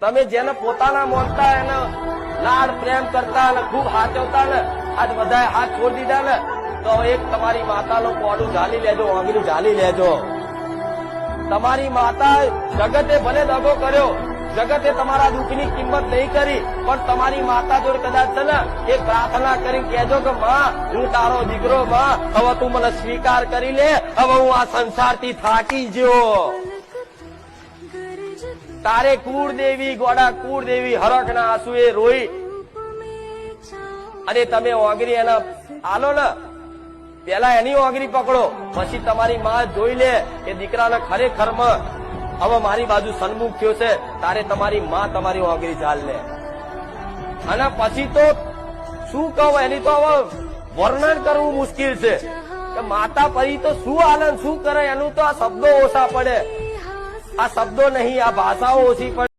તમે જેને પોતાના માનતા એને લાડ પ્રેમ કરતા અને ખૂબ હાચવતા ને આજ બધા હાથ છોડી દીધા ને તો એક તમારી માતાનું પોડું ઝાલી લેજો, આંગળી ઝાલી લેજો. તમારી માતા જગતે ભલે દગો કર્યો, જગતે તમારા દુઃખની કિંમત નહીં કરી, પણ તમારી માતા જોડે કદાચ છે ને એ પ્રાર્થના કરી કહેજો કે માં હું તારો દીકરો, માં હવે તું મને સ્વીકાર કરી લે, હવે હું આ સંસારથી થાકી ગયો. તારે કુળદેવી ગોડા કુળદેવી હરખના આંસુએ રોઈ અને તમે ઓગરી એના આલો ને, પેલા એની ઓગરી પકડો, પછી તમારી માં જોઈ લે કે દીકરાને ખરેખરમાં હવે મારી બાજુ સન્મુખ થયો છે, તારે તમારી માં તમારી ઓગરી ઝાલ લે. અને પછી તો શું કહું, એની તો હવે વર્ણન કરવું મુશ્કેલ છે કે માતા પરી તો શું આનંદ શું કરે, એનું તો આ શબ્દો ઓછા પડે, આ શબ્દો નહીં, આ ભાષાઓ ઓછી પડે.